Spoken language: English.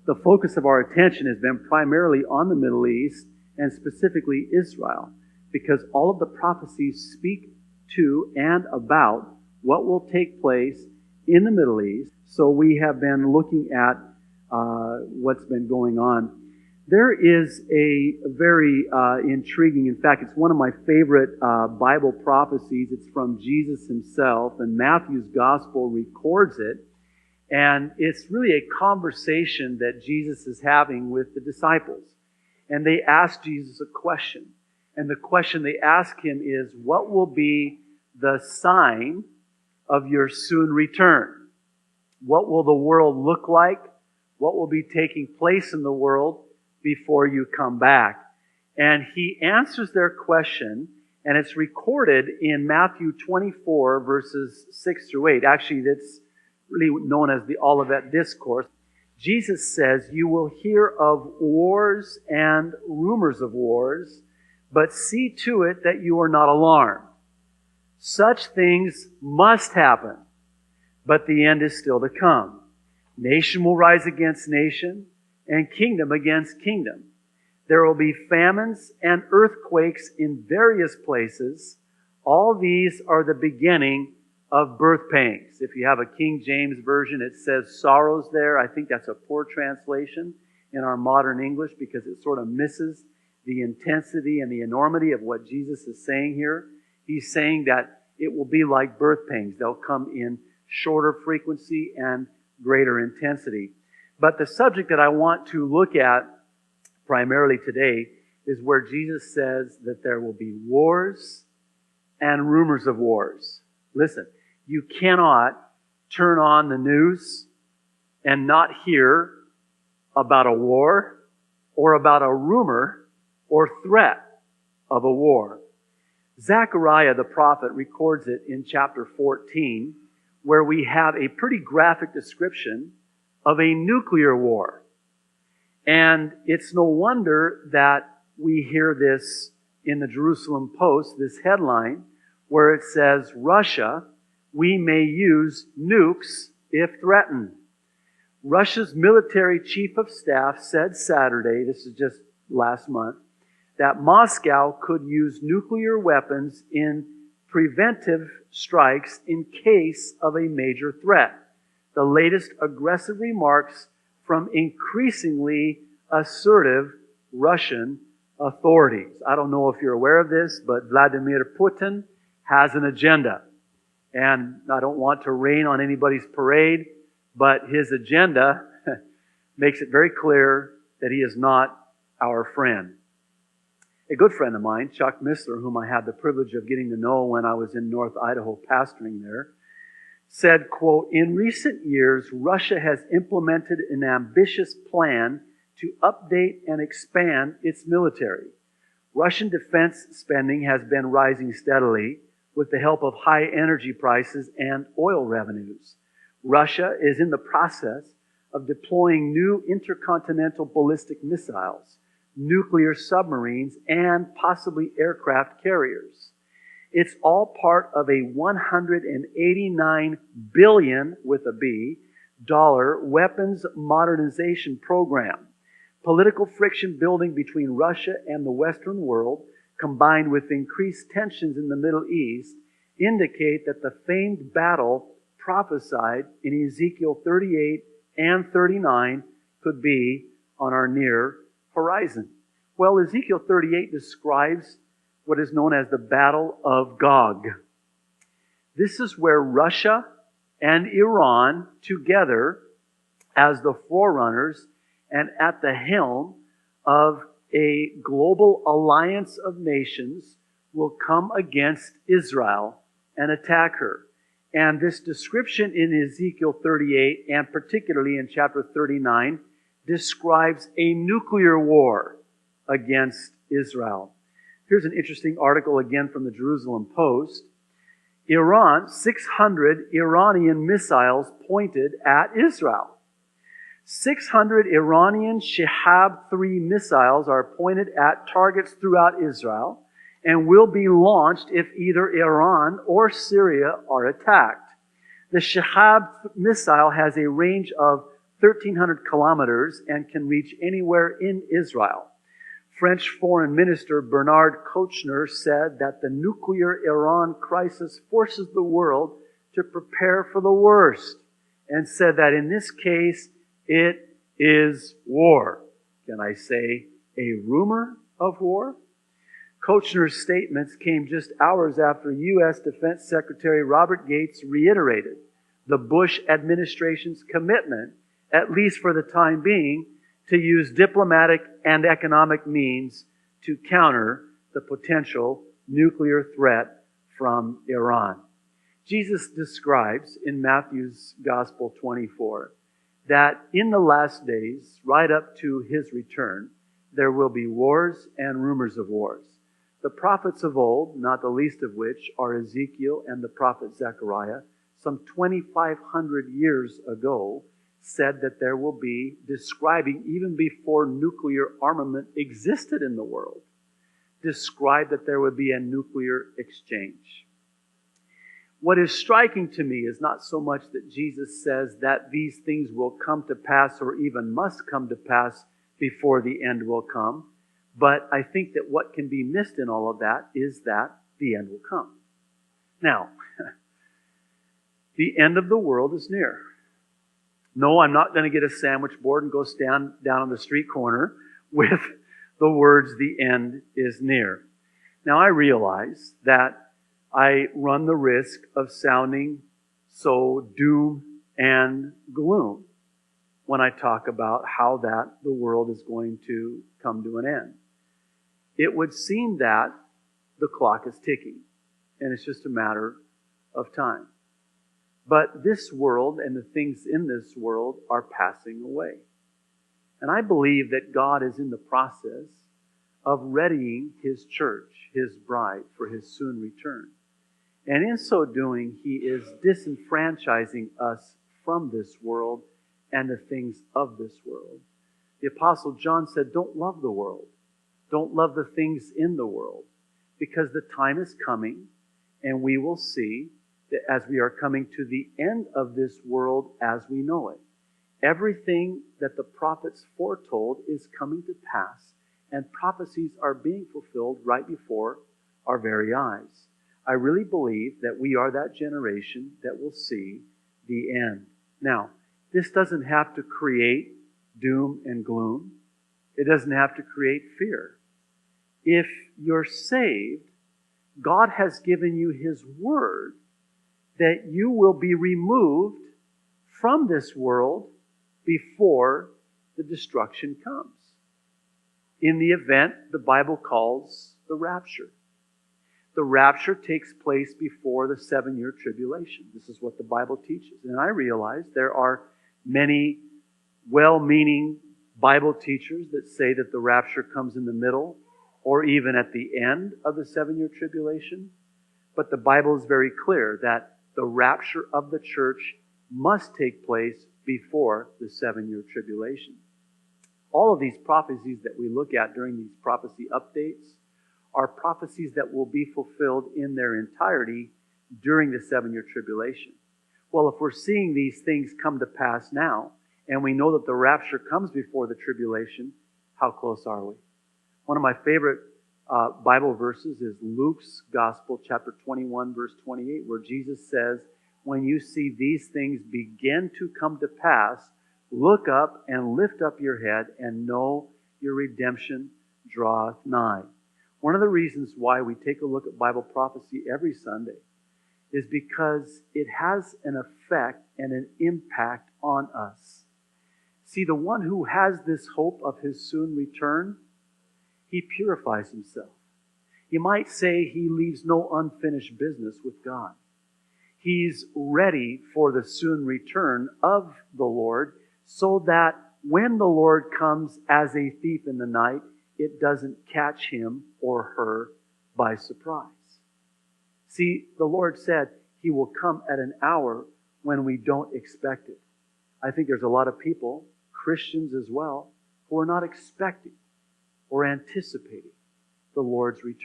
the focus of our attention has been primarily on the Middle East and specifically Israel, because all of the prophecies speak to and about what will take place in the Middle East. So we have been looking at what's been going on. There is a very intriguing, in fact, it's one of my favorite Bible prophecies. It's from Jesus himself, and Matthew's gospel records it. And it's really a conversation that Jesus is having with the disciples. And they ask Jesus a question. And the question they ask him is, what will be the sign of your soon return? What will the world look like? What will be taking place in the world before you come back? And he answers their question, and it's recorded in Matthew 24, verses 6 through 8. Actually, that's really known as the Olivet Discourse. Jesus says, you will hear of wars and rumors of wars, but see to it that you are not alarmed. Such things must happen, but the end is still to come. Nation will rise against nation, and kingdom against kingdom. There will be famines and earthquakes in various places. All these are the beginning of birth pangs. If you have a King James version, it says sorrows there. I think that's a poor translation in our modern English because it sort of misses the intensity and the enormity of what Jesus is saying here. He's saying that it will be like birth pangs. They'll come in shorter frequency and greater intensity. But the subject that I want to look at primarily today is where Jesus says that there will be wars and rumors of wars. Listen, you cannot turn on the news and not hear about a war or about a rumor or threat of a war. Zechariah the prophet records it in chapter 14, where we have a pretty graphic description of a nuclear war. And it's no wonder that we hear this in the Jerusalem Post, this headline, where it says, Russia, we may use nukes if threatened. Russia's military chief of staff said Saturday, this is just last month, that Moscow could use nuclear weapons in preventive strikes in case of a major threat. The latest aggressive remarks from increasingly assertive Russian authorities. I don't know if you're aware of this, but Vladimir Putin has an agenda. And I don't want to rain on anybody's parade, but his agenda makes it very clear that he is not our friend. A good friend of mine, Chuck Missler, whom I had the privilege of getting to know when I was in North Idaho pastoring there, said, quote, in recent years, Russia has implemented an ambitious plan to update and expand its military. Russian defense spending has been rising steadily with the help of high energy prices and oil revenues. Russia is in the process of deploying new intercontinental ballistic missiles, nuclear submarines, and possibly aircraft carriers. It's all part of a $189 billion, with a B, dollar weapons modernization program. Political friction building between Russia and the Western world, combined with increased tensions in the Middle East, indicate that the famed battle prophesied in Ezekiel 38 and 39 could be on our near horizon. Well, Ezekiel 38 describes what is known as the Battle of Gog. This is where Russia and Iran together as the forerunners and at the helm of a global alliance of nations will come against Israel and attack her. And this description in Ezekiel 38 and particularly in chapter 39 describes a nuclear war against Israel. Here's an interesting article again from the Jerusalem Post. Iran, 600 Iranian missiles pointed at Israel. 600 Iranian Shihab-3 missiles are pointed at targets throughout Israel and will be launched if either Iran or Syria are attacked. The Shihab missile has a range of 1,300 kilometers and can reach anywhere in Israel. French Foreign Minister Bernard Kouchner said that the nuclear Iran crisis forces the world to prepare for the worst, and said that in this case, it is war. Can I say a rumor of war? Kouchner's statements came just hours after U.S. Defense Secretary Robert Gates reiterated the Bush administration's commitment, at least for the time being, to use diplomatic and economic means to counter the potential nuclear threat from Iran. Jesus describes in Matthew's Gospel 24 that in the last days, right up to His return, there will be wars and rumors of wars. The prophets of old, not the least of which are Ezekiel and the prophet Zechariah, some 2,500 years ago, said that there will be, describing even before nuclear armament existed in the world, described that there would be a nuclear exchange. What is striking to me is not so much that Jesus says that these things will come to pass or even must come to pass before the end will come, but I think that what can be missed in all of that is that the end will come. Now, the end of the world is near. No, I'm not going to get a sandwich board and go stand down on the street corner with the words, the end is near. Now, I realize that I run the risk of sounding so doom and gloom when I talk about how that the world is going to come to an end. It would seem that the clock is ticking, and it's just a matter of time. But this world and the things in this world are passing away. And I believe that God is in the process of readying His church, His bride, for His soon return. And in so doing, He is disenfranchising us from this world and the things of this world. The Apostle John said, don't love the world. Don't love the things in the world. Because the time is coming, and we will see that as we are coming to the end of this world as we know it, everything that the prophets foretold is coming to pass, and prophecies are being fulfilled right before our very eyes. I really believe that we are that generation that will see the end. Now, this doesn't have to create doom and gloom. It doesn't have to create fear. If you're saved, God has given you His Word that you will be removed from this world before the destruction comes. In the event the Bible calls the rapture. The rapture takes place before the 7-year tribulation. This is what the Bible teaches. And I realize there are many well-meaning Bible teachers that say that the rapture comes in the middle or even at the end of the 7-year tribulation. But the Bible is very clear that the rapture of the church must take place before the 7-year tribulation. All of these prophecies that we look at during these prophecy updates are prophecies that will be fulfilled in their entirety during the 7-year tribulation. Well, if we're seeing these things come to pass now, and we know that the rapture comes before the tribulation, how close are we? One of my favorite Bible verses is Luke's Gospel, chapter 21, verse 28, where Jesus says, when you see these things begin to come to pass, look up and lift up your head and know your redemption draweth nigh. One of the reasons why we take a look at Bible prophecy every Sunday is because it has an effect and an impact on us. See, the one who has this hope of His soon return, he purifies himself. You might say he leaves no unfinished business with God. He's ready for the soon return of the Lord so that when the Lord comes as a thief in the night, it doesn't catch him or her by surprise. See, the Lord said He will come at an hour when we don't expect it. I think there's a lot of people, Christians as well, who are not expecting or anticipating the Lord's return.